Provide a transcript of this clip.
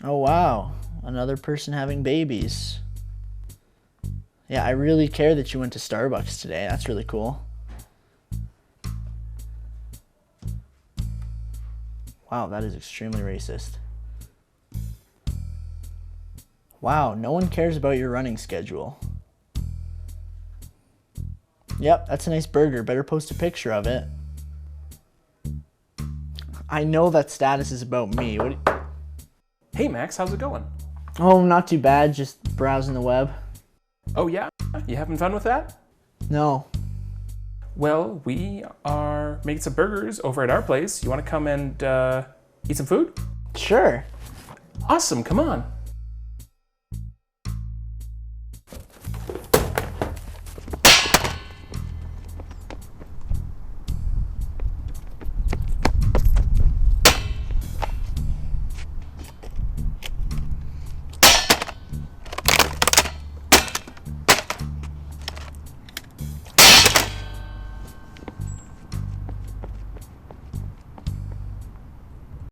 Oh, wow. Another person having babies. Yeah, I really care that you went to Starbucks today. That's really cool. Wow, that is extremely racist. Wow, no one cares about your running schedule. Yep, that's a nice burger. Better post a picture of it. I know that status is about me. Hey Max, how's it going? Oh, not too bad. Just browsing the web. Oh yeah? You having fun with that? No. Well, we are making some burgers over at our place. You want to come and eat some food? Sure. Awesome, come on.